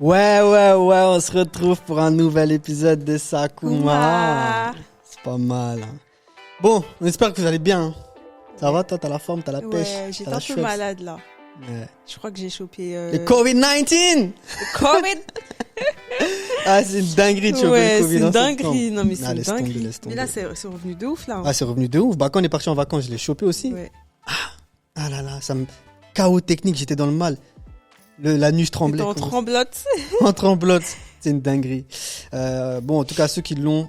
Ouais, on se retrouve pour un nouvel épisode de Sakuma. Ouah. C'est pas mal. Hein. Bon, on espère que vous allez bien. Hein. Ça va, toi, t'as la forme, t'as la pêche. Ouais, j'étais t'as la un peu chouette. malade là. Ouais. Je crois que j'ai chopé Le Covid-19. le Covid. Ah, c'est une dinguerie de choper Ouais, le Covid. c'est en une septembre. dinguerie. Non, mais c'est Ah, une laisse tomber, dinguerie. laisse tomber. Mais là, c'est revenu de ouf là. Ah, c'est revenu de ouf. Bah, quand on est parti en vacances, je l'ai chopé aussi. Ouais. Ah là là, ça me... Chaos technique, j'étais dans le mal. La nuit, je tremblais. T'étais en comment- tremblote. En tremblote. C'est une dinguerie. Bon, en tout cas, ceux qui l'ont,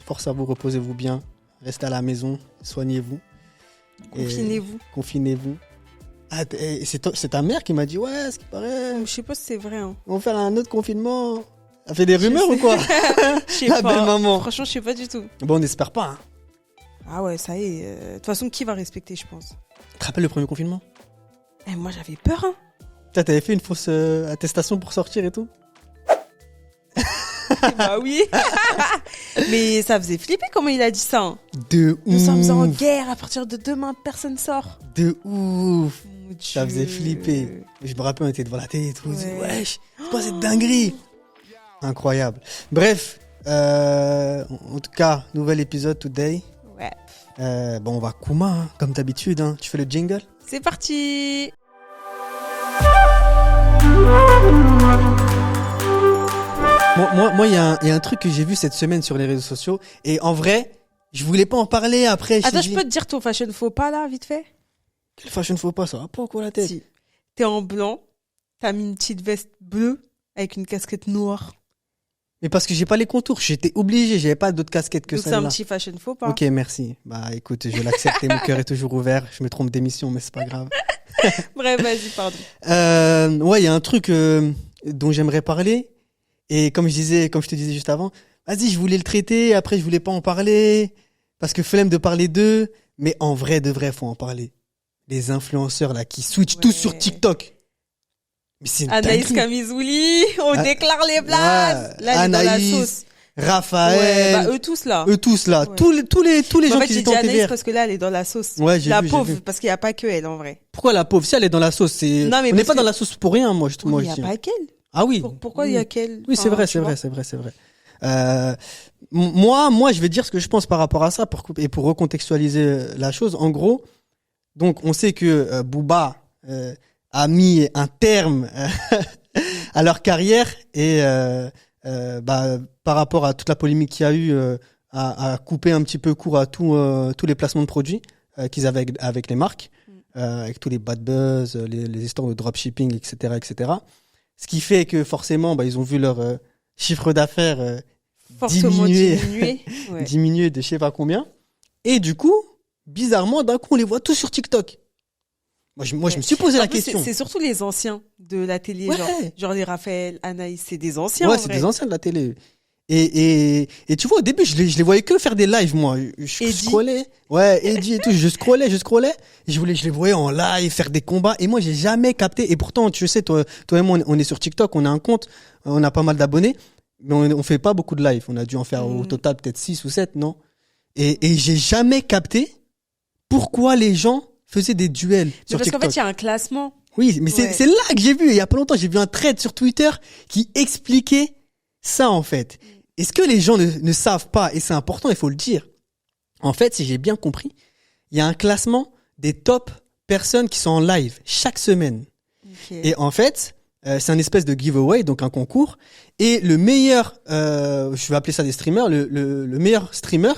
force à vous, reposez-vous bien. Restez à la maison, soignez-vous. Et Confinez-vous. Confinez-vous. Ah, c'est ta mère qui m'a dit, ouais, ce qui paraît, Je sais pas si c'est vrai. Hein. on va faire un autre confinement. Elle fait des rumeurs sais. ou quoi? Je sais La pas. belle maman. Franchement, je sais pas du tout. Bon, on n'espère pas. Hein. Ah ouais, ça y est. De toute façon, qui va respecter, je pense. Tu te rappelles le premier confinement? Eh, moi, j'avais peur. Hein. T'avais fait une fausse attestation pour sortir et tout? Bah oui. Mais ça faisait flipper comment il a dit ça. Hein. De Nous sommes en ouf. guerre. À partir de demain, personne sort. De ouf. Mon Ça faisait Dieu. flipper. Je me rappelle, on était devant la télé et tout. On se dit, Ouais. wesh, c'est quoi cette dinguerie? Incroyable. Bref, en tout cas, nouvel épisode today. Ouais. Bon, on va Kuma, hein, comme d'habitude. Hein. Tu fais le jingle? C'est parti. Moi, il y a un truc que j'ai vu cette semaine sur les réseaux sociaux. Et en vrai, je voulais pas en parler après. Attends, t'ai je dit, peux te dire ton fashion faux pas là, vite fait? quelle fashion faut pas, ça va pas quoi la tête? Si. T'es en blanc, t'as mis une petite veste bleue avec une casquette noire. Mais parce que j'ai pas les contours, j'étais obligé, j'avais pas d'autres casquettes que Donc c'est un celle-là. petit fashion faux pas. Ok, merci. Bah écoute, je l'accepte et mon cœur est toujours ouvert. Je me trompe d'émission, mais c'est pas grave. Bref, vas-y, pardon. Ouais, il y a un truc dont j'aimerais parler. Et comme je te disais juste avant, vas-y, je voulais le traiter, après je voulais pas en parler, parce que flemme de parler d'eux. Mais en vrai, de vrai, faut en parler. Les influenceurs là qui switchent Ouais. tous sur TikTok. Mais c'est une Anaïs dinguerie. Camisouli, on Ah, déclare les blagues. ouais, Là, elle est dans la Anaïs, sauce. Raphaël, Ouais, bah eux tous là. eux tous là, Ouais. tous les En gens fait, qui j'ai étaient dit en Anaïs TVR. parce que là, elle est dans la sauce. Ouais, j'ai La vu, j'ai pauvre, vu. parce qu'il n'y a pas que elle en vrai. Pourquoi la pauvre? Si elle est dans la sauce, c'est. Non, mais on n'est parce pas que- dans la sauce pour rien, moi, Oui, moi il je n'y a dis. pas qu'elle. Ah oui. Pourquoi il y a qu'elle? Oui, c'est Enfin, vrai, tu c'est vois. vrai, c'est vrai, c'est vrai. Moi, je vais dire ce que je pense par rapport à ça et pour recontextualiser la chose. En gros, donc on sait que Booba a mis un terme à leur carrière et par rapport à toute la polémique qu'il y a eu, a coupé un petit peu court à tous les placements de produits qu'ils avaient avec les marques, avec tous les bad buzz, les histoires de dropshipping, etc., etc. Ce qui fait que forcément, ils ont vu leur chiffre d'affaires Fortement diminuer. diminué. Ouais. diminuer de je sais pas combien. Et du coup, bizarrement, d'un coup, on les voit tous sur TikTok. Moi, je me suis posé En la plus, question. c'est surtout les anciens de la télé, Ouais. genre les Raphaël, Anaïs, c'est des anciens. Ouais, en c'est vrai. des anciens de la télé. Et tu vois, au début, je les voyais que faire des lives, moi. Je Eddie. scrollais. Ouais, Eddie et tout. Je scrollais. Et je les voyais en live, faire des combats. Et moi, j'ai jamais capté. Et pourtant, tu sais, toi et moi, on est sur TikTok, on a un compte, on a pas mal d'abonnés. Mais on fait pas beaucoup de live. On a dû en faire au total peut-être 6 ou 7, non? Et j'ai jamais capté pourquoi les gens faisaient des duels Mais sur parce TikTok. qu'en fait, il y a un classement. Oui, mais Ouais. c'est là que j'ai vu. Il y a pas longtemps, j'ai vu un thread sur Twitter qui expliquait ça, en fait. Et ce que les gens ne savent pas, et c'est important, il faut le dire. En fait, si j'ai bien compris, il y a un classement des top personnes qui sont en live chaque semaine. Ok. Et en fait, c'est un espèce de giveaway, donc un concours. Et le meilleur, je vais appeler ça des streamers, le meilleur streamer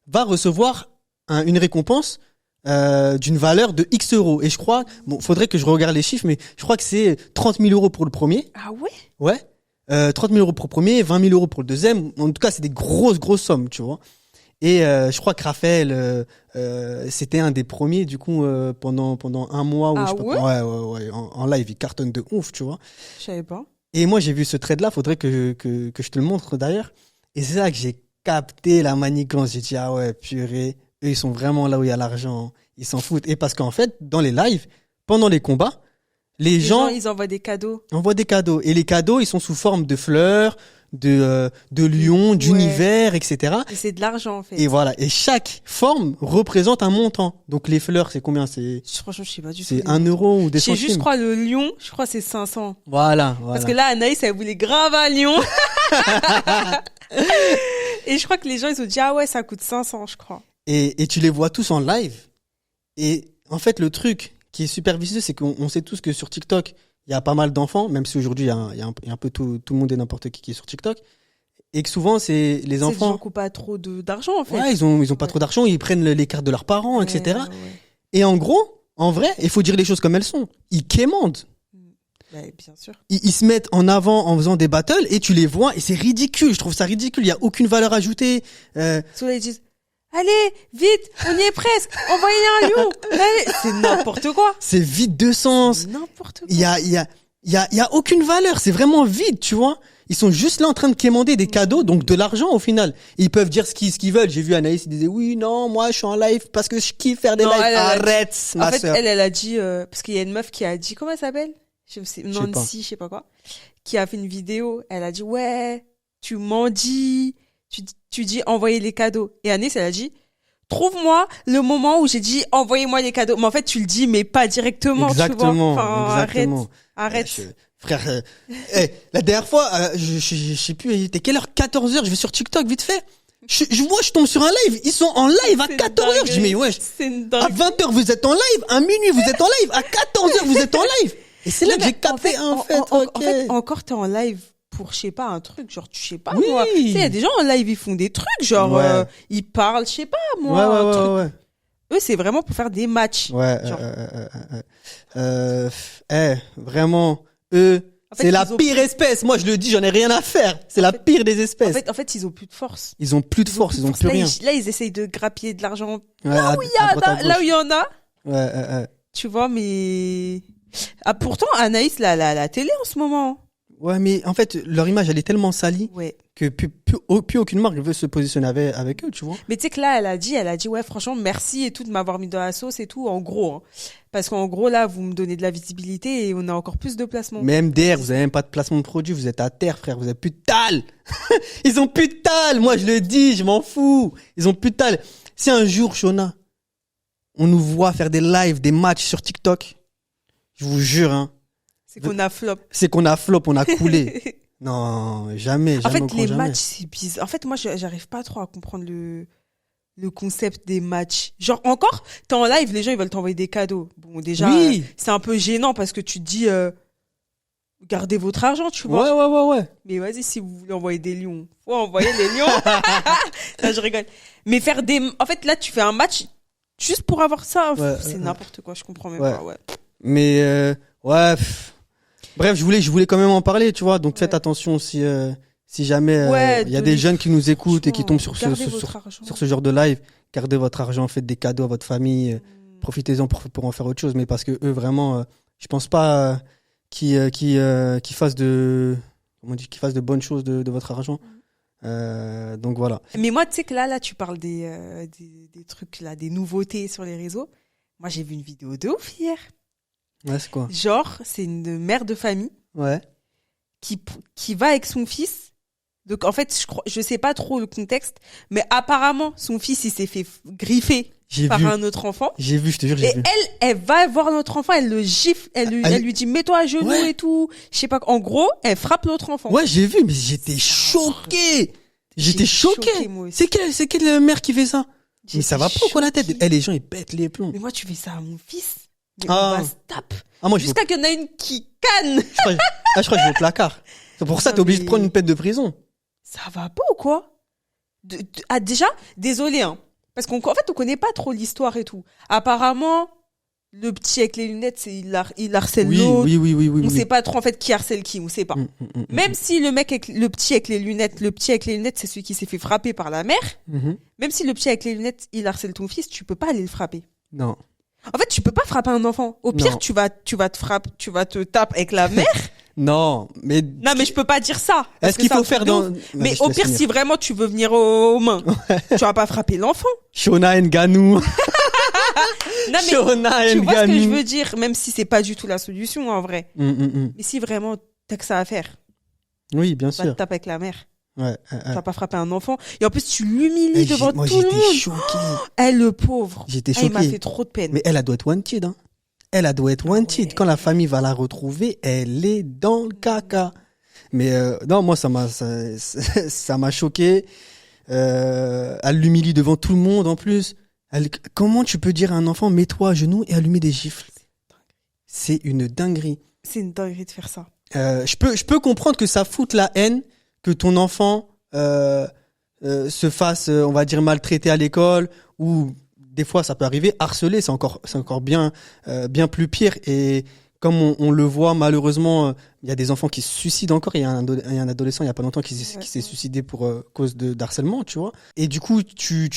va recevoir une récompense d'une valeur de X euros. Et je crois, faudrait que je regarde les chiffres, mais je crois que c'est 30 000 euros pour le premier. Ah ouais? Ouais. 30 000 euros pour le premier, 20 000 euros pour le deuxième. En tout cas, c'est des grosses sommes, tu vois. Et je crois que Raphaël, c'était un des premiers, du coup, pendant un mois. Ah je sais pas, ouais ouais. En live, il cartonne de ouf, tu vois. Je savais pas. Et moi, j'ai vu ce trade-là, faudrait que je te le montre d'ailleurs. Et c'est là que j'ai capté la manigance. J'ai dit, ah ouais, purée, eux, ils sont vraiment là où il y a l'argent. Ils s'en foutent. Et parce qu'en fait, dans les lives, pendant les combats, les gens ils envoient des cadeaux. envoient des cadeaux. Et les cadeaux, ils sont sous forme de fleurs, de lions, d'univers, etc. Et c'est de l'argent, en fait. Et voilà. Et chaque forme représente un montant. Donc les fleurs, c'est combien? Franchement, je sais pas du tout. C'est 1 euro ou des Je sais centimes. juste, je crois, le lion, je crois, c'est 500. Voilà. Parce que là, Anaïs, elle voulait grave un lion. Et je crois que les gens, ils ont dit, ah ouais, ça coûte 500, je crois. Et tu les vois tous en live. Et en fait, le truc qui est super vicieux, c'est qu'on sait tous que sur TikTok, il y a pas mal d'enfants, même si aujourd'hui, il y a un peu tout le monde et n'importe qui est sur TikTok. Et que souvent, c'est les enfants. C'est des gens qui n'ont pas trop d'argent, en fait. Ouais, ils ont pas trop d'argent, ils prennent les cartes de leurs parents, etc. Ouais. Et en gros, en vrai, il faut dire les choses comme elles sont. Ils quémandent. Bien sûr. Ils se mettent en avant en faisant des battles et tu les vois et c'est ridicule. Je trouve ça ridicule. Il y a aucune valeur ajoutée. Soit ils disent, allez, vite, on y est presque. Envoyez un lion. Allez. C'est n'importe quoi. C'est vide de sens. C'est n'importe quoi. Il y a aucune valeur. C'est vraiment vide, tu vois. Ils sont juste là en train de quémander des cadeaux, donc de l'argent au final. Ils peuvent dire ce qu'ils veulent. J'ai vu Anaïs, il disait oui, non, moi je suis en live parce que je kiffe faire des lives. Arrête, ma sœur. Elle a dit, parce qu'il y a une meuf qui a dit, comment elle s'appelle? Nancy, je sais pas quoi, qui a fait une vidéo. Elle a dit, ouais, tu m'en dis, tu dis envoyer les cadeaux. Et Anaïs, elle a dit, trouve-moi le moment où j'ai dit envoyez-moi les cadeaux. Mais en fait, tu le dis, mais pas directement. Exactement. Tu vois. Enfin, exactement. Arrête. Frère, la dernière fois, je sais plus, il était quelle heure? 14h, je vais sur TikTok vite fait. Je tombe sur un live, ils sont en live à 14h. Je dis mais wesh, à 20h vous êtes en live, à minuit vous êtes en live, à 14h vous êtes en live. Et c'est là que j'ai capté en fait. En fait, encore t'es en live pour, je sais pas, un truc, genre, tu sais pas, oui. moi. Tu sais, il y a des gens en live, ils font des trucs, genre, ils parlent, je sais pas, moi, un truc. Ouais. Eux, c'est vraiment pour faire des matchs. Ouais, vraiment, eux, en fait, c'est la pire espèce. Moi, je le dis, j'en ai rien à faire. C'est la pire des espèces. En fait, ils ont plus de force. Ils ont plus de force, ils ont plus rien. Là, ils essayent de grappiller de l'argent. Ouais, là où il y en a. Ouais. Tu vois, mais, pourtant, Anaïs, la télé en ce moment. Ouais, mais en fait, leur image, elle est tellement salie que plus aucune marque veut se positionner avec eux, tu vois. Mais tu sais que là, elle a dit, ouais, franchement, merci et tout de m'avoir mis dans la sauce et tout, en gros. Hein. Parce qu'en gros, là, vous me donnez de la visibilité et on a encore plus de placements. Mais MDR, vous avez même pas de placement de produit, vous êtes à terre, frère, vous avez plus de tal. Ils ont plus de tal, moi je le dis, je m'en fous. Ils ont plus de tal. Si un jour, Shona, on nous voit faire des lives, des matchs sur TikTok, je vous jure, hein. C'est qu'on a flop. C'est qu'on a flop, on a coulé. Non, jamais. En fait, les matchs, c'est bizarre. En fait, moi, j'arrive pas trop à comprendre le concept des matchs. Genre, encore, t'es en live, les gens, ils veulent t'envoyer des cadeaux. Bon, déjà, c'est un peu gênant parce que tu te dis, gardez votre argent, tu vois. Ouais. Mais vas-y, si vous voulez envoyer des lions, faut envoyer les lions. Là, je rigole. Mais en fait, là, tu fais un match juste pour avoir ça. C'est n'importe quoi, je comprends même pas, Mais, bref, je voulais quand même en parler, tu vois. Donc faites attention si jamais il y a des jeunes qui nous écoutent et qui tombent sur ce genre de live. Gardez votre argent, faites des cadeaux à votre famille, profitez-en pour en faire autre chose. Mais parce que eux vraiment, je pense pas qu'ils fassent de bonnes choses de votre argent. Donc voilà. Mais moi, tu sais que là, tu parles des trucs là, des nouveautés sur les réseaux. Moi, j'ai vu une vidéo de ouf hier. Ouais, c'est quoi? Genre, c'est une mère de famille. Ouais. Qui va avec son fils. Donc, en fait, je sais pas trop le contexte, mais apparemment, son fils, il s'est fait griffer par un autre enfant. J'ai vu, je te jure, j'ai vu. Et elle va voir l'autre enfant, elle le gifle, elle lui dit, mets-toi à genoux et tout. Je sais pas, en gros, elle frappe l'autre enfant. Ouais, j'ai vu, mais j'étais choqué. J'étais choqué. C'est quelle mère qui fait ça? Mais ça va pas quoi la tête? Les gens, ils pètent les plombs. Mais moi, tu fais ça à mon fils? Mais on va se taper. Moi, jusqu'à qu'il y en a une qui canne. Je crois que je vais au placard. C'est pour ça que t'es obligé de prendre une peine de prison. Ça va pas ou quoi? Déjà, désolé, hein. Parce qu'en fait, on connaît pas trop l'histoire et tout. Apparemment, le petit avec les lunettes, il harcèle l'autre. Oui. On sait pas trop, en fait, qui harcèle qui, on sait pas. Même si le petit avec les lunettes, c'est celui qui s'est fait frapper par la mère. Même si le petit avec les lunettes, il harcèle ton fils, tu peux pas aller le frapper. Non. En fait, tu peux pas frapper un enfant. Au pire, tu vas te taper avec la mère. Non, mais je peux pas dire ça. Est-ce qu'il faut faire dans... Mais au pire, si vraiment tu veux venir aux mains, tu vas pas frapper l'enfant. Shona Nganou. Non, mais Shona tu vois ce que je Nganou. veux dire, même si c'est pas du tout la solution, en vrai. Mais si vraiment t'as que ça à faire, Oui, bien Tu vas te sûr. taper avec la mère. Ouais, Tu vas pas frapper un enfant. Et en plus, tu l'humilies devant moi, tout le j'étais monde. choqué. Elle, le pauvre. J'étais Il m'a choqué. fait trop de peine. Mais elle doit être wanted, hein. Elle doit être wanted. ouais. Quand la famille va la retrouver, elle est dans le caca. Mais non, moi, ça m'a choqué. Elle l'humilie devant tout le monde, en plus. Comment tu peux dire à un enfant, mets-toi à genoux et allumer des gifles? C'est une dinguerie. C'est une dinguerie de faire ça. Je peux comprendre que ça foute la haine que ton enfant se fasse, on va dire, maltraiter à l'école, ou des fois ça peut arriver, harceler, c'est encore bien plus pire. Et comme on le voit malheureusement, il y a des enfants qui se suicident encore. Il y a un adolescent il y a pas longtemps qui s'est suicidé pour cause d'harcèlement, tu vois. Et du coup, tu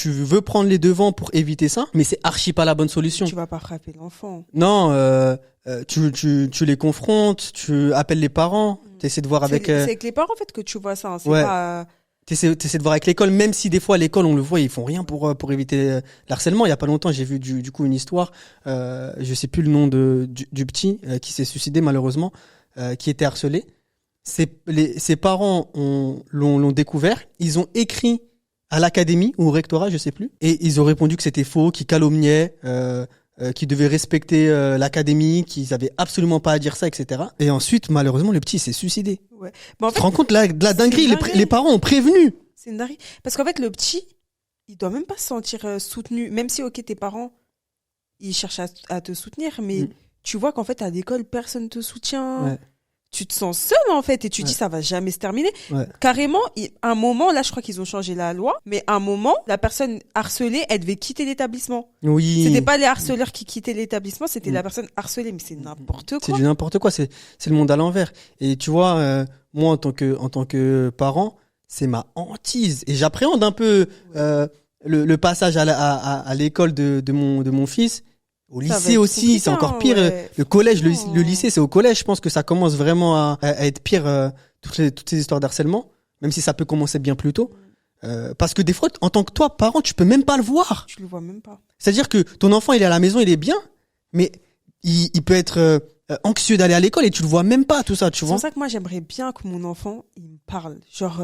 veux prendre les devants pour éviter ça, mais c'est archi pas la bonne solution. Tu vas pas frapper l'enfant. Non, tu les confrontes, tu appelles les parents, t'essaies de voir avec. C'est avec les parents en fait que tu vois ça. Hein. C'est Ouais. pas. T'essaies de voir avec l'école, même si des fois à l'école on le voit, ils font rien pour éviter l'harcèlement. Il y a pas longtemps, j'ai vu du coup une histoire, je sais plus le nom du petit qui s'est suicidé malheureusement, qui était harcelé. Ses parents l'ont découvert, ils ont écrit à l'académie ou au rectorat, je sais plus, et ils ont répondu que c'était faux, qu'ils calomniaient, qu'ils devaient respecter l'académie, qu'ils avaient absolument pas à dire ça, etc. Et ensuite, malheureusement, le petit s'est suicidé. Ouais. Mais en Tu fait, te rends compte de la dinguerie, dinguerie. les parents ont prévenu. c'est une dinguerie. Parce qu'en fait, le petit, il doit même pas se sentir soutenu. Même si, ok, tes parents, ils cherchent à te soutenir, mais tu vois qu'en fait, à l'école, personne te soutient. Ouais. Tu te sens seul, en fait, et tu dis, ça va jamais se terminer. Ouais. Carrément, un moment, là, je crois qu'ils ont changé la loi, mais un moment, la personne harcelée, elle devait quitter l'établissement. Oui. C'était pas les harceleurs qui quittaient l'établissement, c'était la personne harcelée, mais c'est n'importe C'est quoi. du n'importe quoi, c'est le monde à l'envers. Et tu vois, moi en tant que parent, c'est ma hantise. Et j'appréhende un peu le passage à l'école de mon fils. Au Ça va lycée être aussi, compliqué, c'est encore hein, pire. ouais. Le collège, le Non. lycée, c'est au collège. Je pense que ça commence vraiment à être pire, toutes ces histoires d'harcèlement, même si ça peut commencer bien plus tôt. Parce que des fois, en tant que toi, parent, tu peux même pas le voir. Tu le vois même pas. C'est-à-dire que ton enfant, il est à la maison, il est bien, mais il peut être anxieux d'aller à l'école et tu le vois même pas, tout ça, tu C'est vois. pour ça que moi, j'aimerais bien que mon enfant, il me parle. Genre,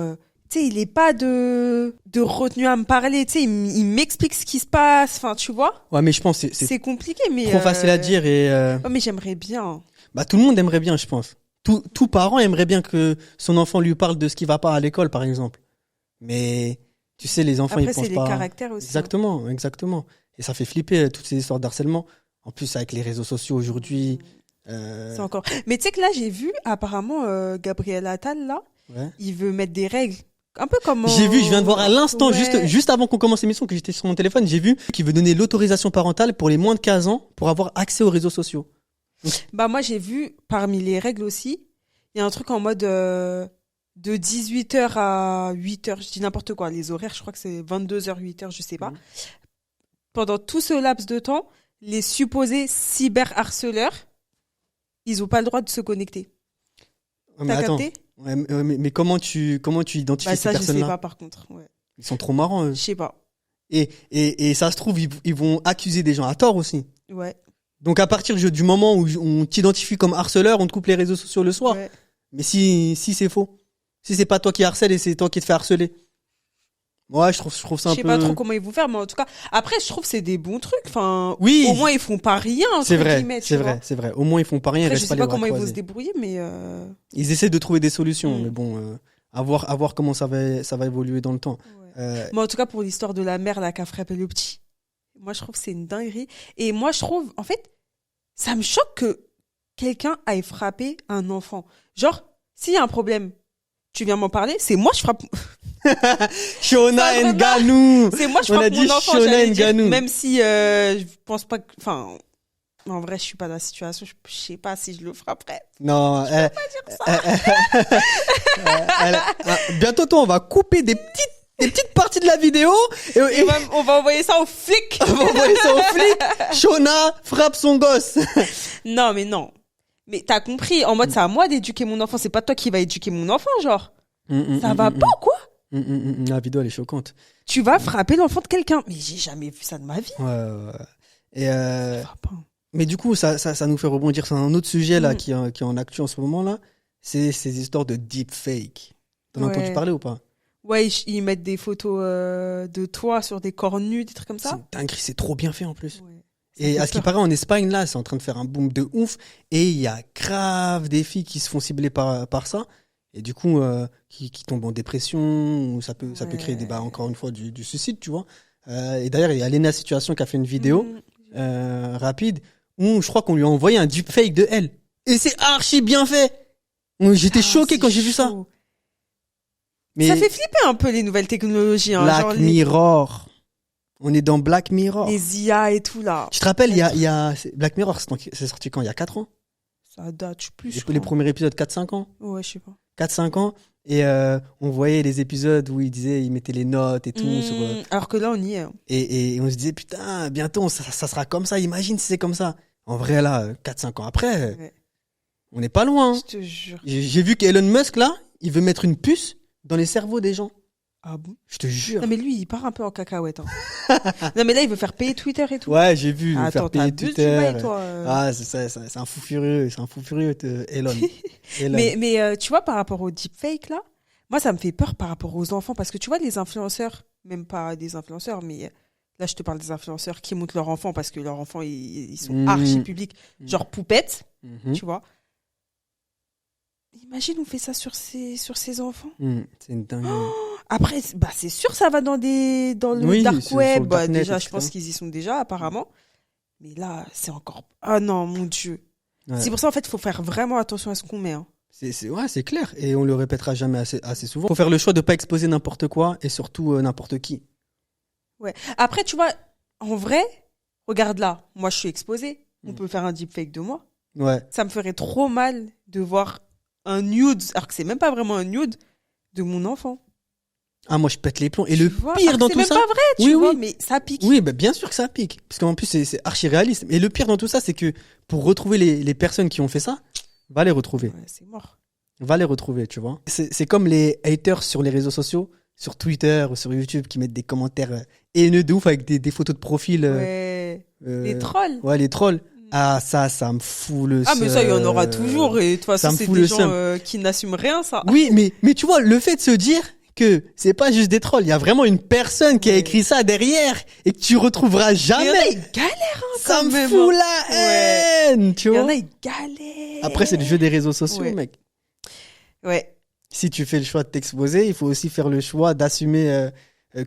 tu sais, il est pas de retenue à me parler, tu sais, il m'explique ce qui se passe, enfin, tu vois. Ouais, mais je pense que c'est C'est compliqué, mais... trop facile à dire et Ouais, mais j'aimerais bien. bah tout le monde aimerait bien, je pense. Tout parent aimerait bien que son enfant lui parle de ce qui va pas à l'école, par exemple. Mais tu sais, les enfants, Après, ils pensent c'est pas. les caractères aussi. Exactement. Et ça fait flipper toutes ces histoires d'harcèlement. En plus, avec les réseaux sociaux aujourd'hui. C'est encore... Mais tu sais que là, j'ai vu, apparemment, Gabriel Attal, là, Ouais. il veut mettre des règles. Un peu comme... J'ai vu, je viens de voir à l'instant, Ouais. juste avant qu'on commence l'émission, que j'étais sur mon téléphone, j'ai vu qu'il veut donner l'autorisation parentale pour les moins de 15 ans pour avoir accès aux réseaux sociaux. Bah, moi, j'ai vu, parmi les règles aussi, il y a un truc en mode de 18h à 8h, je dis n'importe quoi, les horaires, je crois que c'est 22h, 8h, je sais pas. Pendant tout ce laps de temps, les supposés cyberharceleurs, ils ont pas le droit de se connecter. Ouais, mais T'as attends. capté? Ouais, mais comment tu identifies Bah, ces ça, je sais personnes-là? pas, par contre. Ouais. Ils sont trop marrants, eux. Je sais pas. Et ça se trouve, ils vont accuser des gens à tort aussi. Ouais. Donc à partir du moment où on t'identifie comme harceleur, on te coupe les réseaux sociaux le soir. Ouais. Mais si c'est faux, si c'est pas toi qui harcèle et c'est toi qui te fais harceler, ouais, je trouve ça un Je sais peu. pas trop comment ils vont faire, mais en tout cas, après, je trouve que c'est des bons trucs. Enfin, Oui. au moins, ils font pas rien, C'est entre vrai, guillemets, tu c'est vois. vrai, c'est vrai. Au moins ils font pas rien, ils Après, je restent sais pas les pas bras comment ils vont croisés. se débrouiller, mais Ils essaient de trouver des solutions, Mm. mais bon, à voir comment ça va évoluer dans le temps. ouais. Mais en tout cas, pour l'histoire de la mère là qui a frappé le petit, moi, je trouve que c'est une dinguerie. Et moi, je trouve, en fait, ça me choque que quelqu'un aille frapper un enfant. Genre, s'il y a un problème, tu viens m'en parler, c'est moi je frappe. Shona Ça, Nganou. C'est moi je On a frappe dit mon enfant, Shona j'allais dire, Nganou. même si je pense pas que, enfin, en vrai, je suis pas dans la situation, je sais pas si je le frapperais. Non, Dire ça. bientôt toi on va couper des petites parties de la vidéo et On va envoyer ça aux flics. on va envoyer ça aux flics. Shona frappe son gosse. Non, mais non. Mais t'as compris, en mode c'est à moi d'éduquer mon enfant, c'est pas toi qui va éduquer mon enfant, genre. Ça va pas ou quoi? La vidéo elle est choquante. Tu vas frapper l'enfant de quelqu'un. Mais j'ai jamais vu ça de ma vie. Ouais. Et Ça va pas. mais du coup ça nous fait rebondir sur un autre sujet là qui est en actu en ce moment là. c'est ces histoires de deepfake. T'en as Ouais. entendu parler ou pas? Ouais, ils mettent des photos de toi sur des corps nus, des trucs comme ça. C'est dingue, c'est trop bien fait en plus. Ouais. Ça Et fait à ce qui peur. paraît, en Espagne, là, c'est en train de faire un boom de ouf. Et il y a grave des filles qui se font cibler par ça. Et du coup, qui tombent en dépression, ou ça peut créer Ouais. encore une fois, du suicide, tu vois. Et d'ailleurs, il y a Lena Situation qui a fait une vidéo rapide où je crois qu'on lui a envoyé un deepfake de elle. Et c'est archi bien fait. J'étais choqué quand j'ai vu ça. Mais Ça fait flipper un peu les nouvelles technologies. Hein, Black genre Mirror. On est dans Black Mirror. les IA et tout là. Tu te rappelles, Black Mirror, c'est sorti quand? Il y a 4 ans? Ça date plus. je Les crois. premiers épisodes, 4-5 ans? Ouais, je sais pas. 4-5 ans. Et on voyait les épisodes où ils mettaient les notes et tout. Alors que là, on y est. Hein. Et on se disait, putain, bientôt, ça sera comme ça. Imagine si c'est comme ça. En vrai, là, 4-5 ans après, Ouais. on n'est pas loin. Je te jure. J'ai vu qu'Elon Musk, là, il veut mettre une puce dans les cerveaux des gens. Ah bon? Je te jure. Non, mais lui, il part un peu en cacahuète. Hein. Non, mais là, il veut faire payer Twitter et tout. Ouais, j'ai vu. Attends, faire payer t'abuses du Twitter. bail, toi. Ah, c'est un fou furieux. C'est un fou furieux, Elon. Elon. Mais tu vois, par rapport au deepfake, là, moi, ça me fait peur par rapport aux enfants. Parce que tu vois, les influenceurs, même pas des influenceurs, mais là, je te parle des influenceurs qui montrent leurs enfants parce que leurs enfants, ils sont archi publics. Genre Poupette, tu vois. Imagine, on fait ça sur ses enfants. C'est une dingue. Après, bah, c'est sûr, ça va dans le Oui, dark sur web. le Bah, darknet, déjà, je etc. pense qu'ils y sont déjà, apparemment. Mais là, c'est encore. Ah non, mon Dieu. Ouais. C'est pour ça, en fait, il faut faire vraiment attention à ce qu'on met. Hein. C'est clair. Et on le répétera jamais assez souvent. Faut faire le choix de pas exposer n'importe quoi et surtout n'importe qui. Ouais. Après, tu vois, en vrai, regarde là. Moi, je suis exposée. On peut faire un deepfake de moi. Ouais. Ça me ferait trop mal de voir un nude, alors que c'est même pas vraiment un nude, de mon enfant. Ah, moi, je pète les plombs. Et Tu le vois, pire alors dans que tout c'est ça. même pas vrai, tu Oui, vois, oui. mais ça pique. Oui, bah, bien sûr que ça pique. Parce qu'en plus, c'est archi réaliste. Et le pire dans tout ça, c'est que pour retrouver les personnes qui ont fait ça, va les retrouver. Ouais, c'est mort. Va les retrouver, tu vois. C'est comme les haters sur les réseaux sociaux, sur Twitter ou sur YouTube, qui mettent des commentaires haineux de ouf avec des photos de profil. Ouais. Les trolls. Ouais, les trolls. Ah, ça me fout le Ah, mais ça, il y en aura toujours. Et de toute ça façon, me c'est fout des le gens seum. qui n'assument rien, ça. Oui, mais tu vois, le fait de se dire que c'est pas juste des trolls, il y a vraiment une personne qui a Ouais. écrit ça derrière et que tu retrouveras Mais il y en a, jamais. ils galèrent, hein, Ça quand me même, fout hein. la Ouais. haine, tu Il y vois. en a, ils galèrent. Après, c'est le jeu des réseaux sociaux, Ouais. mec. Ouais. Si tu fais le choix de t'exposer, il faut aussi faire le choix d'assumer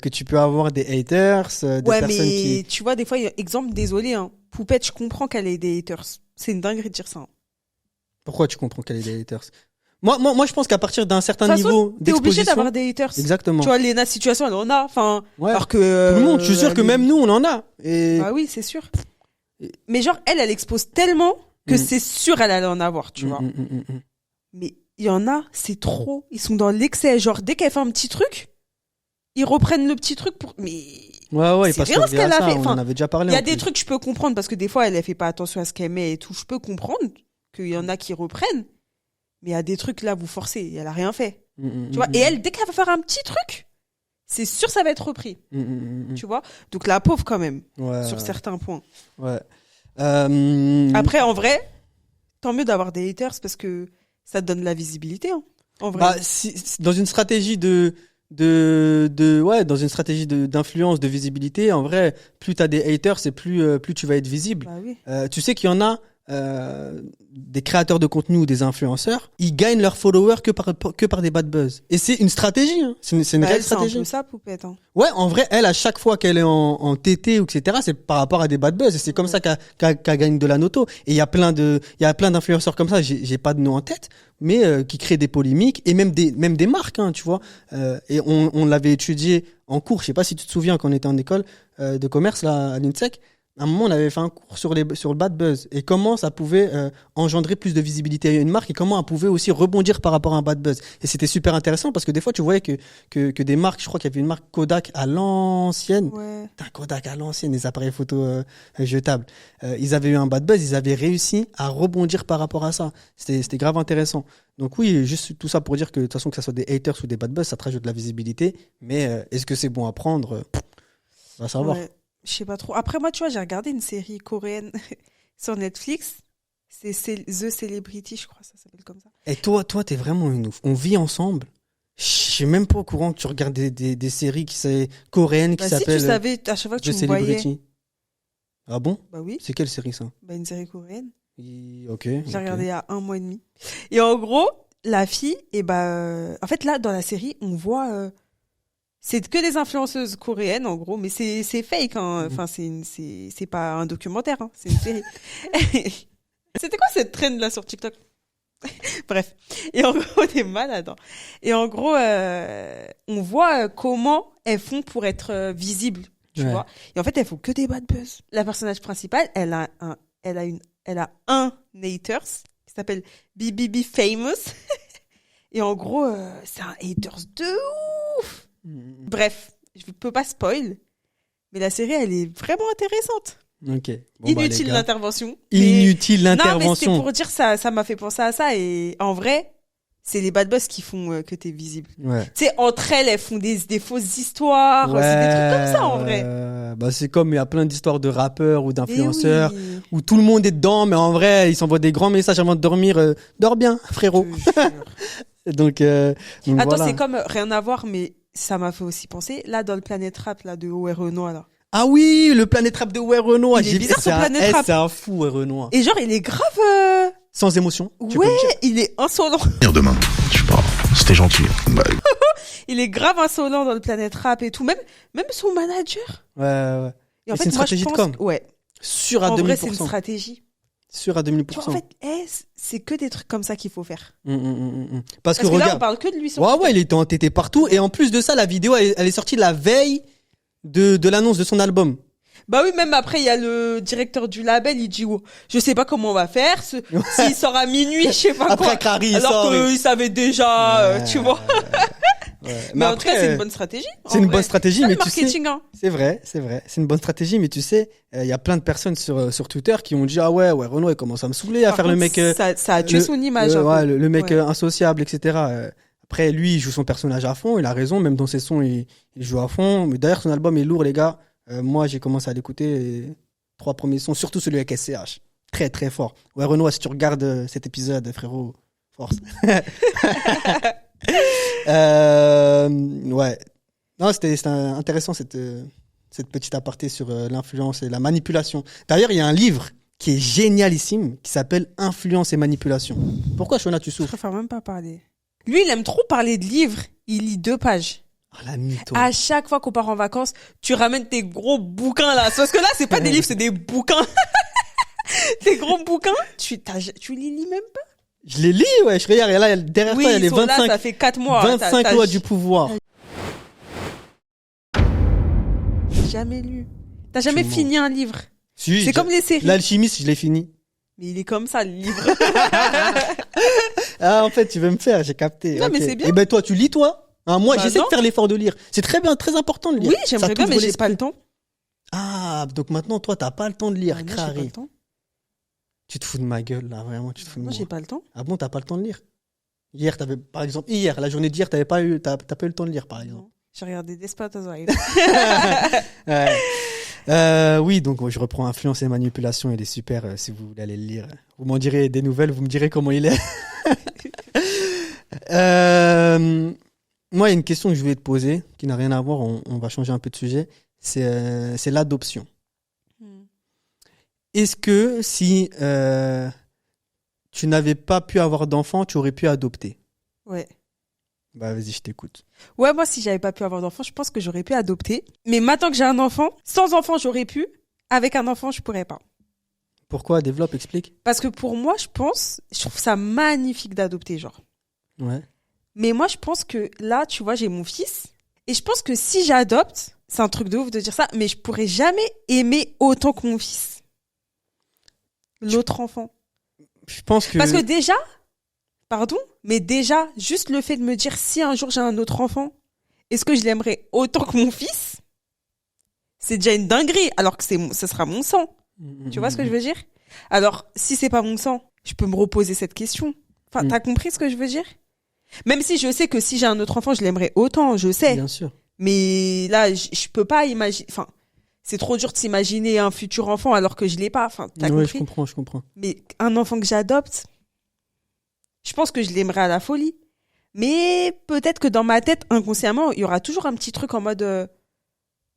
que tu peux avoir des haters, des Ouais, personnes mais qui... tu vois, des fois, exemple, désolé, hein. Poupette, je comprends qu'elle ait des haters. C'est une dinguerie de dire ça. Hein. Pourquoi tu comprends qu'elle est des haters? Moi, je pense qu'à partir d'un certain De toute façon, niveau t'es obligé d'exposition... d'avoir des haters. Exactement. Tu vois, Léna Situation, elle en a. Enfin, Ouais. alors que. Tout le monde, je suis sûr que même nous, on en a. Et... Ah oui, c'est sûr. Mais genre, elle expose tellement que c'est sûr elle en avoir, tu vois. Mais il y en a, c'est trop. Ils sont dans l'excès. Genre, dès qu'elle fait un petit truc, ils reprennent le petit truc pour. Mais. Ouais, C'est parce rien que ce qu'elle a fait. on Enfin, en avait déjà parlé. Il y a en des plus. trucs, je peux comprendre, parce que des fois, elle fait pas attention à ce qu'elle met et tout. Je peux comprendre qu'il y en a qui reprennent. Mais il y a des trucs, là, vous forcez. Elle a rien fait. Tu vois. Et elle, dès qu'elle va faire un petit truc, c'est sûr, ça va être repris. Tu vois. Donc, la pauvre, quand même. Ouais, Sur certains points. Ouais. Après, en vrai, tant mieux d'avoir des haters parce que ça te donne de la visibilité. Hein, en vrai. Bah, dans une stratégie dans une stratégie d'influence, de visibilité, en vrai, plus t'as des haters, c'est plus tu vas être visible. Bah oui. Tu sais qu'il y en a des créateurs de contenu ou des influenceurs, ils gagnent leurs followers que par des bad buzz. Et c'est une stratégie, hein. C'est une Bah, réelle elle, c'est un stratégie. peu ça, Poupette. Hein. Ouais, en vrai, elle, à chaque fois qu'elle est en TT ou etc., c'est par rapport à des bad buzz. Et c'est comme ça qu'elle gagne de la noto. Et il y a plein d'influenceurs comme ça, j'ai pas de nom en tête, mais qui créent des polémiques et même des marques, hein, tu vois. Et on l'avait étudié en cours. Je sais pas si tu te souviens quand on était en école de commerce là à l'INSEC. À un moment, on avait fait un cours sur le bad buzz et comment ça pouvait engendrer plus de visibilité à une marque et comment elle pouvait aussi rebondir par rapport à un bad buzz. Et c'était super intéressant parce que des fois, tu voyais que des marques, je crois qu'il y avait une marque Kodak à l'ancienne. Ouais. Putain, Kodak à l'ancienne, les appareils photo jetables. Ils avaient eu un bad buzz, ils avaient réussi à rebondir par rapport à ça. C'était grave intéressant. Donc oui, juste tout ça pour dire que de toute façon, que ça soit des haters ou des bad buzz, ça te rajoute de la visibilité. Mais est-ce que c'est bon à prendre? On va savoir. Ouais. Je sais pas trop. Après, moi, tu vois, j'ai regardé une série coréenne sur Netflix. C'est The Celebrity, je crois, ça s'appelle comme ça. Et toi, t'es vraiment une ouf. On vit ensemble. Je suis même pas au courant que tu regardes des séries coréennes qui s'appellent... Si tu savais, à chaque fois que tu me voyais... Ah bon? Bah oui. C'est quelle série, ça? Bah une série coréenne. Ok. J'ai regardé il y a 1 mois et demi. Et en gros, la fille, en fait, là, dans la série, on voit... c'est que des influenceuses coréennes, en gros, mais c'est fake, hein. Enfin, c'est pas un documentaire, hein. C'est une série. C'était quoi cette trend là sur TikTok? Bref. Et en gros, t'es malade. Hein. Et en gros, on voit comment elles font pour être visibles, tu vois. Et en fait, elles font que des bad buzz. La personnage principale, elle a un haters qui s'appelle BBB Famous. Et en gros, c'est un haters de ouf. Bref, je peux pas spoil, mais la série, elle est vraiment intéressante. Ok. Bon, Inutile l'intervention. Inutile l'intervention. Non, mais c'était pour dire ça m'a fait penser à ça. Et en vrai, c'est les bad buzz qui font que t'es visible. Ouais. Tu sais, entre elles font des fausses histoires. Ouais, c'est des trucs comme ça, en vrai. Bah, c'est comme il y a plein d'histoires de rappeurs ou d'influenceurs où tout le monde est dedans, mais en vrai, ils s'envoient des grands messages avant de dormir. Dors bien, frérot. donc attends, voilà. C'est comme rien à voir, mais ça m'a fait aussi penser. Là, dans le Planète Rap, là, de Renoir, là. Ah oui, le Planète Rap de Renoir. Il est bizarre, ce Planète Rap. C'est un fou, Renoir. Et genre, il est grave... Sans émotion. Ouais, il est insolent. Demain, je sais pas, c'était gentil. Bah... il est grave insolent dans le Planète Rap et tout. Même son manager. Ouais. Et en fait, c'est une stratégie de com. Ouais. Sûr à 2000%. En vrai, c'est une stratégie. Sûr à 2000%. Tu vois, en fait, c'est que des trucs comme ça qu'il faut faire. Parce que regarde, là, on parle que de lui sur ouais, il était entêté partout. Et en plus de ça, la vidéo, elle est sortie la veille de l'annonce de son album. Bah oui, même après, il y a le directeur du label, il dit, je sais pas comment on va faire, s'il sort à minuit, je sais pas après, quoi. Crary, alors qu'il savait déjà, tu vois. Ouais. Mais en tout cas, c'est une bonne stratégie. C'est une bonne stratégie, mais tu sais. Hein. C'est vrai. C'est une bonne stratégie, mais tu sais, il y a plein de personnes sur Twitter qui ont dit, ah ouais, Renaud, il commence à me saouler, à faire le mec. Ça a tué son image. Le mec insociable, etc. Après, lui, il joue son personnage à fond, il a raison, même dans ses sons, il joue à fond. Mais d'ailleurs, son album est lourd, les gars. Moi, j'ai commencé à l'écouter, les 3 premiers sons, surtout celui avec SCH. Très, très fort. Ouais, Renoir, si tu regardes cet épisode, frérot, force. Ouais. Non, c'était intéressant, cette petite aparté sur l'influence et la manipulation. D'ailleurs, il y a un livre qui est génialissime, qui s'appelle Influence et manipulation. Pourquoi, Shona, tu souffres? Je préfère même pas parler. Lui, il aime trop parler de livres. Il lit 2 pages. Oh, la mytho. À chaque fois qu'on part en vacances, tu ramènes tes gros bouquins là. Parce que là, c'est pas des livres, c'est des bouquins. Tes gros bouquins, tu les lis même pas? Je les lis, ouais. Je regarde, là, derrière toi, il y a les 25. Là, ça fait 4 mois. 25 lois du pouvoir. Jamais lu. T'as jamais fini un livre? Si, c'est comme les séries. L'Alchimiste, je l'ai fini. Mais il est comme ça, le livre. Ah, en fait, tu veux me faire, j'ai capté. Non, mais c'est bien. Et ben, toi, tu lis, toi? Moi, j'essaie de faire l'effort de lire. C'est très bien, très important de lire. Oui, j'aimerais bien, mais j'ai pas le temps. Ah, donc maintenant, toi, t'as pas le temps de lire, Moi, j'ai Crary. pas le temps. Tu te fous de ma gueule, là, vraiment, tu te fous de moi. Moi, j'ai pas le temps. Ah bon, t'as pas le temps de lire? Par exemple, la journée d'hier, t'as pas eu le temps de lire, par exemple. J'ai regardé Desperate Housewives. Oui, donc je reprends Influence et manipulation, il est super, si vous voulez aller le lire. Vous m'en direz des nouvelles, vous me direz comment il est. Moi, il y a une question que je voulais te poser, qui n'a rien à voir, on va changer un peu de sujet, c'est l'adoption. Est-ce que si tu n'avais pas pu avoir d'enfant, tu aurais pu adopter? Ouais. Bah vas-y, je t'écoute. Ouais, moi, si j'avais pas pu avoir d'enfant, je pense que j'aurais pu adopter. Mais maintenant que j'ai un enfant, sans enfant, j'aurais pu. Avec un enfant, je pourrais pas. Pourquoi? Développe, explique. Parce que pour moi, je trouve ça magnifique d'adopter, genre. Ouais. Mais moi, je pense que là, tu vois, j'ai mon fils. Et je pense que si j'adopte, c'est un truc de ouf de dire ça, mais je pourrais jamais aimer autant que mon fils. L'autre enfant. Je pense que... Parce que déjà, pardon, mais déjà, juste le fait de me dire si un jour j'ai un autre enfant, est-ce que je l'aimerais autant que mon fils? C'est déjà une dinguerie, alors que ce sera mon sang. Tu vois ce que je veux dire? Alors, si c'est pas mon sang, je peux me reposer cette question. Enfin, t'as compris ce que je veux dire? Même si je sais que si j'ai un autre enfant, je l'aimerais autant, je sais. Bien sûr. Mais là, je peux pas imaginer, enfin, c'est trop dur de s'imaginer un futur enfant alors que je l'ai pas. Enfin, t'as Ouais, compris? je comprends. Mais un enfant que j'adopte, je pense que je l'aimerais à la folie. Mais peut-être que dans ma tête, inconsciemment, il y aura toujours un petit truc en mode,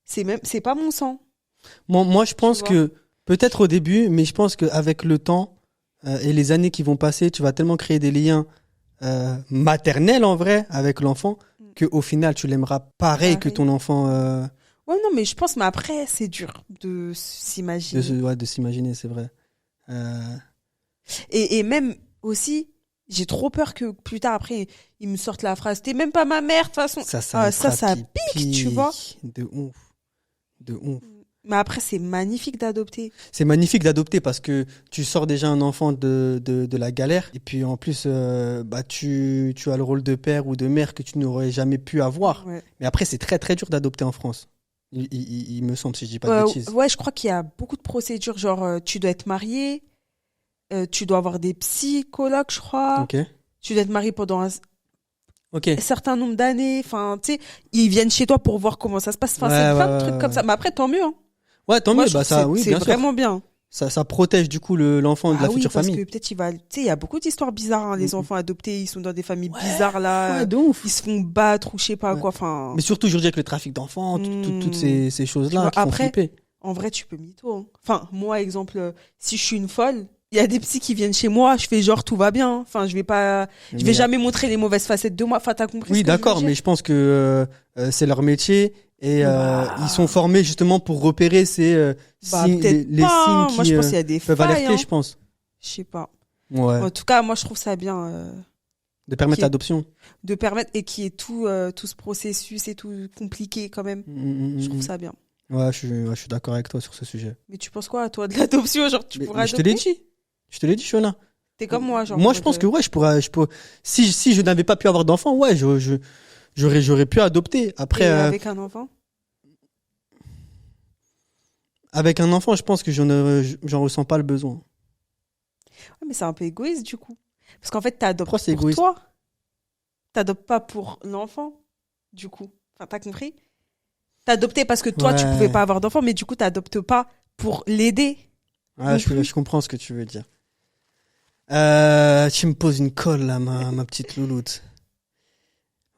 c'est pas mon sang. Moi, je pense vois. que, peut-être au début, mais je pense qu'avec le temps et les années qui vont passer, tu vas tellement créer des liens maternels en vrai avec l'enfant qu'au final, tu l'aimeras pareil que ton enfant. Ouais, non, mais je pense, mais après, c'est dur de s'imaginer. De s'imaginer, c'est vrai. Et même aussi, j'ai trop peur que plus tard, après, ils me sortent la phrase, t'es même pas ma mère, de toute façon. Ça pique, tu vois. De ouf. Mais après, c'est magnifique d'adopter. C'est magnifique d'adopter parce que tu sors déjà un enfant de la galère. Et puis en plus, tu as le rôle de père ou de mère que tu n'aurais jamais pu avoir. Ouais. Mais après, c'est très très dur d'adopter en France. Il me semble, si je dis pas de bêtises. Ouais, je crois qu'il y a beaucoup de procédures. Genre, tu dois être marié, tu dois avoir des psychologues, je crois. Ok. Tu dois être marié pendant un Ok. certain nombre d'années. Enfin, tu sais, ils viennent chez toi pour voir comment ça se passe. Enfin, c'est plein de trucs comme ça. Mais après, tant mieux. Hein. Ouais, tant Moi, mieux. je trouve Ça, que oui, c'est bien sûr. vraiment bien. Ça protège du coup l'enfant de la future parce famille. que peut-être il va. Tu sais, il y a beaucoup d'histoires bizarres. Hein, les enfants adoptés, ils sont dans des familles bizarres là. Ouais, de ouf. Ils se font battre ou je sais pas Ouais. quoi. Enfin. Mais surtout aujourd'hui avec le trafic d'enfants, toutes ces Tu choses-là vois, qui font après, flipper. En vrai, tu peux mytho. Hein. Enfin, moi, exemple, si je suis une folle, il y a des psys qui viennent chez moi, je fais genre tout va bien. Enfin, je vais jamais montrer les mauvaises facettes de moi. Enfin, t'as compris? Oui, ce que je veux d'accord, dire mais je pense que c'est leur métier et ils sont formés justement pour repérer ces signes, peut-être les pas. signes Moi, qui je pense qu'il y a des peuvent failles. alerter, Hein. je pense. Je sais pas. Ouais. En tout cas, moi, je trouve ça bien De permettre qui- l'adoption. de permettre et qui est tout ce processus et tout compliqué quand même. Je trouve ça bien. Ouais, je suis d'accord avec toi sur ce sujet. Mais tu penses quoi, toi, de l'adoption? Genre, tu pourrais Mais je te adopter? l'ai dit. Je te l'ai dit, Shona. T'es comme moi, genre. Moi, je pense que ouais, je pourrais. Si je n'avais pas pu avoir d'enfant, ouais, j'aurais pu adopter. Après, avec un enfant? avec un enfant, je pense que j'en ressens pas le besoin. Ouais, mais c'est un peu égoïste, du coup. Parce qu'en fait, t'adoptes Pourquoi c'est pour égoïste? toi. T'adoptes pas pour l'enfant, du coup. Enfin, t'as compris? T'adoptais parce que toi, tu Ouais. pouvais pas avoir d'enfant, mais du coup, t'adoptes pas pour l'aider. Ouais, Non plus. je comprends ce que tu veux dire. Tu me poses une colle là, ma petite louloute.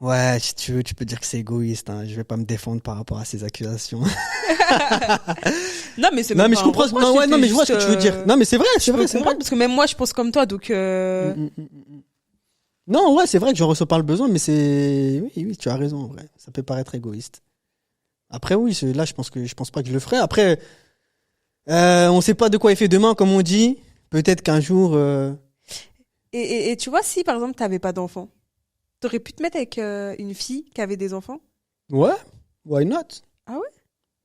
Ouais, si tu veux, tu peux dire que c'est égoïste. Hein. Je vais pas me défendre par rapport à ces accusations. Non, mais c'est Non, même mais pas je un comprends. reproche, Non, ouais, non, c'était mais je vois ce que juste, tu veux dire. Non, mais c'est vrai, c'est je vrai, peux c'est vrai. comprendre, parce que même moi, je pense comme toi, donc. Non, ouais, c'est vrai que j'en ressens pas le besoin, mais oui, tu as raison, en vrai. Ça peut paraître égoïste. Après, oui, là, je pense pas que je le ferai. Après, on sait pas de quoi il fait demain, comme on dit. Peut-être qu'un jour, Et tu vois, si par exemple, t'avais pas d'enfant, t'aurais pu te mettre avec une fille qui avait des enfants? ouais, why not? Ah ouais?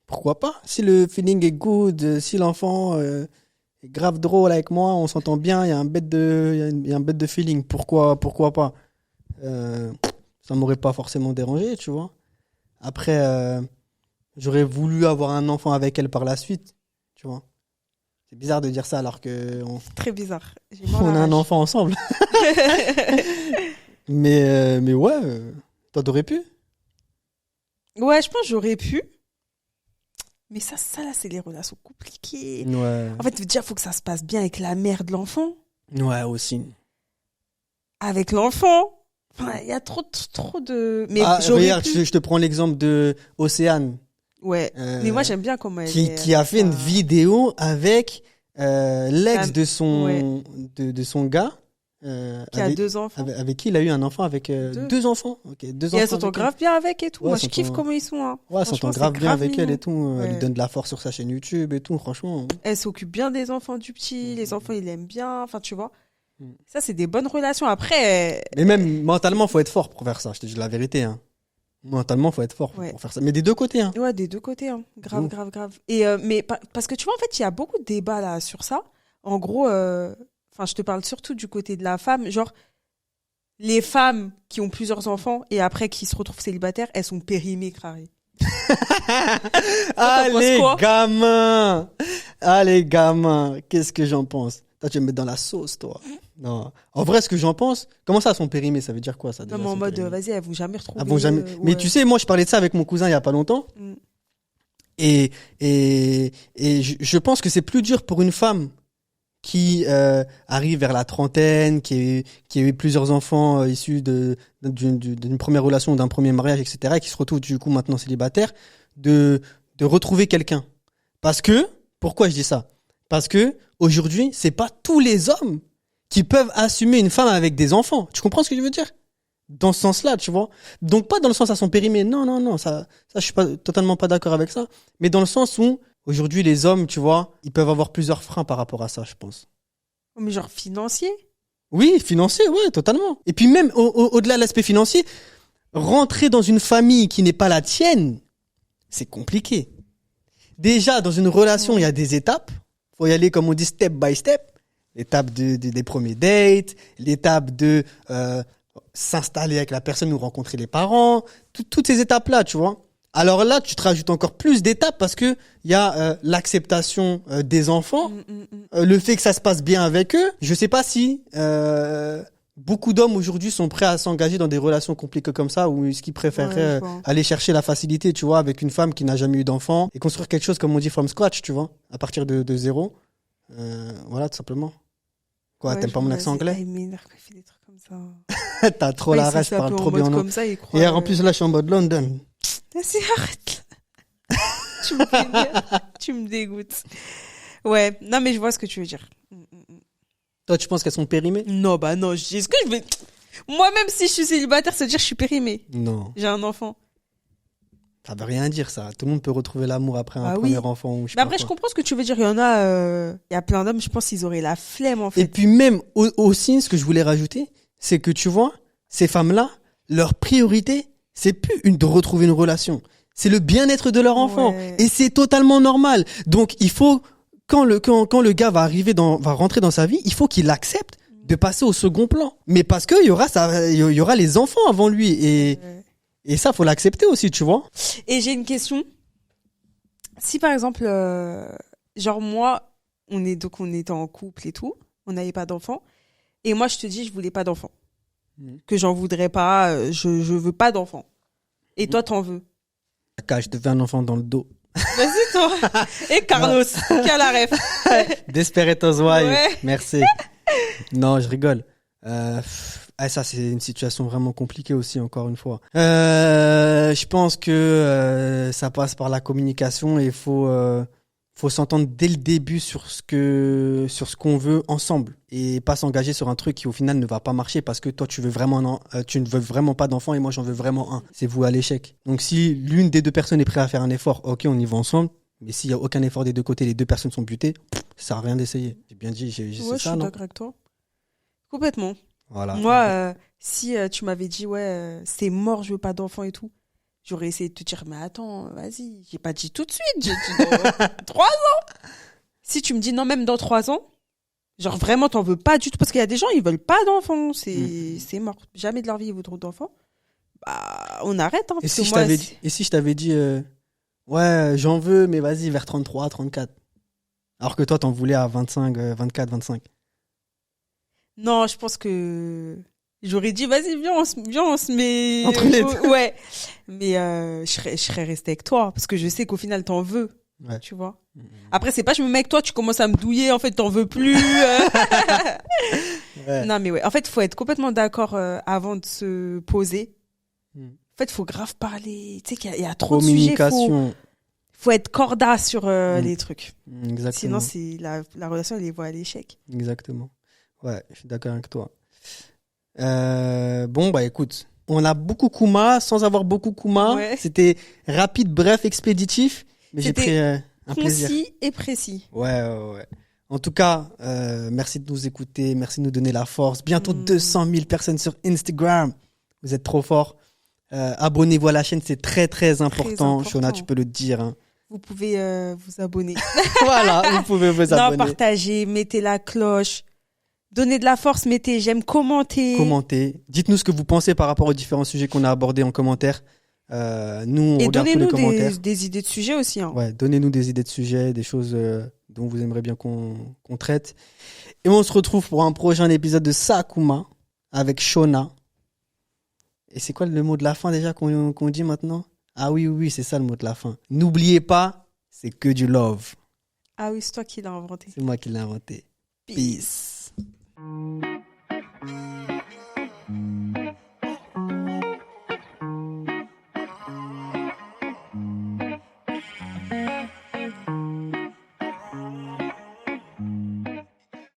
Pourquoi pas? Si le feeling est good, si l'enfant est grave drôle avec moi, on s'entend bien, il y a un bête de feeling. Pourquoi pas? Ça m'aurait pas forcément dérangé, tu vois. Après, j'aurais voulu avoir un enfant avec elle par la suite, tu vois. C'est bizarre de dire ça alors que Très bizarre. J'ai on a un enfant ensemble. mais ouais, toi t'aurais pu? Ouais, je pense que j'aurais pu. Mais ça là, c'est les relations compliquées. Ouais. En fait, déjà, faut que ça se passe bien avec la mère de l'enfant. Ouais, aussi. Avec l'enfant. Enfin, il y a trop de. Mais j'aurais regarde, pu. je te prends l'exemple de Océane. Ouais. Mais moi, j'aime bien comment elle est. Qui a fait une vidéo avec l'ex Ah, de son ouais. de son gars Qui a 2 enfants. avec qui il a eu un enfant avec deux enfants. OK, deux Et elles enfants. s'entendent avec grave bien avec et tout. Ouais, Moi, je s'entend- kiffe comment ils sont. Hein. elle. Ouais, elle s'entend Franchement, grave c'est bien avec elle mignon. et tout, elle Ouais. lui donne de la force sur sa chaîne YouTube et tout, franchement. Elle s'occupe bien des enfants du petit. Les enfants, ils l'aiment bien. Enfin, tu vois. Mm. Ça, c'est des bonnes relations. Après, Mais même mentalement, faut être fort pour faire ça, je te dis la vérité hein. Mentalement, faut être fort Ouais. pour faire ça. Mais des deux côtés hein. ouais, des deux côtés. Hein. Grave, Ouf. grave, grave. Et, parce que tu vois, en fait, il y a beaucoup de débats là sur ça. En gros, enfin, je te parle surtout du côté de la femme. Genre, les femmes qui ont plusieurs enfants et après qui se retrouvent célibataires, elles sont périmées, Crary. Ah penses les quoi gamins. Ah les gamins, qu'est-ce que j'en pense? Toi, tu vas me mettre dans la sauce, toi. Non. En vrai, ce que j'en pense, comment ça, son périmé, ça veut dire quoi, ça, déjà, Non, mais en son mode, périmé vas-y, elles vont jamais retrouver. Ah bon, jamais. Mais ouais. tu sais, moi, je parlais de ça avec mon cousin il y a pas longtemps. Mm. Je pense que c'est plus dur pour une femme qui arrive vers la trentaine, qui a eu plusieurs enfants issus d'une première relation, d'un premier mariage, etc., et qui se retrouve du coup maintenant célibataire, de retrouver quelqu'un. Pourquoi je dis ça? Parce que aujourd'hui, c'est pas tous les hommes qui peuvent assumer une femme avec des enfants. Tu comprends ce que je veux dire? Dans ce sens-là, tu vois. Donc pas dans le sens à son périmètre. Non, ça je suis totalement pas d'accord avec ça. Mais dans le sens où aujourd'hui les hommes, tu vois, ils peuvent avoir plusieurs freins par rapport à ça, je pense. Mais genre financier? Oui, financier, ouais, totalement. Et puis même au-delà de l'aspect financier, rentrer dans une famille qui n'est pas la tienne, c'est compliqué. Déjà dans une relation, il y a des étapes. Faut y aller comme on dit step by step. L'étape des premiers dates, l'étape de s'installer avec la personne ou rencontrer les parents, toutes ces étapes-là, tu vois. Alors là, tu te rajoutes encore plus d'étapes parce que il y a l'acceptation des enfants, le fait que ça se passe bien avec eux. Je sais pas si beaucoup d'hommes aujourd'hui sont prêts à s'engager dans des relations compliquées comme ça, ou est-ce qu'ils préfèrent aller chercher la facilité, tu vois, avec une femme qui n'a jamais eu d'enfant et construire quelque chose comme on dit from scratch, tu vois, à partir de zéro. Voilà, tout simplement. Quoi, t'aimes pas mon accent anglais? Il m'énerve quand il fait des trucs comme ça. T'as trop la rage, parle trop bien. Comme ça, il croit, et en plus, là, je suis en mode London. Vas-y, arrête. Tu me fais tu me dégoûtes. Ouais, non, mais je vois ce que tu veux dire. Toi, tu penses qu'elles sont périmées? Non, bah non, est-ce que je vais... Moi-même, si je suis célibataire, ça veut dire que je suis périmée. Non. J'ai un enfant. Ça veut rien dire, ça. Tout le monde peut retrouver l'amour après un premier enfant. Ou mais après, je comprends ce que tu veux dire. Il y a plein d'hommes, je pense qu'ils auraient la flemme, en fait. Et puis même, aussi, ce que je voulais rajouter, c'est que tu vois, ces femmes-là, leur priorité, c'est plus de retrouver une relation. C'est le bien-être de leur enfant. Ouais. Et c'est totalement normal. Donc, il faut, quand le gars va rentrer dans sa vie, il faut qu'il accepte de passer au second plan. Mais parce qu'il y aura les enfants avant lui. Et ça, faut l'accepter aussi, tu vois. Et j'ai une question. Si par exemple, genre moi, on était en couple et tout, on n'avait pas d'enfants, et moi je te dis je voulais pas d'enfants, que j'en voudrais pas, je veux pas d'enfants. Et toi t'en veux? Je te fais un enfant dans le dos. Vas-y toi. Et Carlos, qui a la ref. Desperados Wife. Ouais. Merci. Non, je rigole. Ça, c'est une situation vraiment compliquée aussi, encore une fois. Je pense que ça passe par la communication et il faut s'entendre dès le début sur ce qu'on veut ensemble et pas s'engager sur un truc qui au final ne va pas marcher parce que toi tu ne veux vraiment pas d'enfant et moi j'en veux vraiment un. C'est voué à l'échec. Donc si l'une des deux personnes est prête à faire un effort, ok, on y va ensemble. Mais s'il y a aucun effort des deux côtés, les deux personnes sont butées, ça sert à rien d'essayer. J'ai bien dit, c'est ça, non? Je suis d'accord avec toi. Complètement. Voilà. Moi, si tu m'avais dit c'est mort, je veux pas d'enfant et tout, j'aurais essayé de te dire mais attends, vas-y, j'ai pas dit tout de suite, j'ai dit dans 3 ans. Si tu me dis non, même dans 3 ans, genre vraiment t'en veux pas du tout, parce qu'il y a des gens ils veulent pas d'enfants, c'est mort, jamais de leur vie ils voudront d'enfants. Bah on arrête. Hein, et si je t'avais dit ouais j'en veux mais vas-y vers 33, 34, alors que toi t'en voulais à 25, 24, 25. Non, je pense que j'aurais dit vas-y viens on se met entre les deux. Ouais. Mais je serais restée avec toi parce que je sais qu'au final t'en veux. Ouais. Tu vois. Après c'est pas je me mets avec toi, tu commences à me douiller, en fait t'en veux plus. Ouais. Non mais ouais, en fait faut être complètement d'accord avant de se poser. En fait faut grave parler, tu sais qu'il y a trop de sujets, faut être corda sur les trucs. Exactement. Sinon la relation elle les voit à l'échec. Exactement. Ouais, je suis d'accord avec toi. Bon, bah écoute, on a beaucoup Kuma sans avoir beaucoup Kuma. Ouais. C'était rapide, bref, expéditif. Mais j'ai pris un plaisir. Concis et précis. Ouais. En tout cas, merci de nous écouter, merci de nous donner la force. Bientôt 200 000 personnes sur Instagram. Vous êtes trop forts. Abonnez-vous à la chaîne, c'est très, très important. Shona, tu peux le dire. Hein. Vous pouvez vous abonner. Voilà, vous pouvez vous abonner. Non, partagez, mettez la cloche. Donnez de la force, mettez j'aime, commentez. Dites-nous ce que vous pensez par rapport aux différents sujets qu'on a abordés en commentaire. Nous, on regarde tous les commentaires. Et donnez-nous des idées de sujets aussi. Hein. Ouais, donnez-nous des idées de sujets, des choses dont vous aimeriez bien qu'on traite. Et on se retrouve pour un prochain épisode de Sakuma avec Shona. Et c'est quoi le mot de la fin déjà qu'on dit maintenant? Ah oui, c'est ça le mot de la fin. N'oubliez pas, c'est que du love. Ah oui, c'est toi qui l'as inventé. C'est moi qui l'ai inventé. Peace.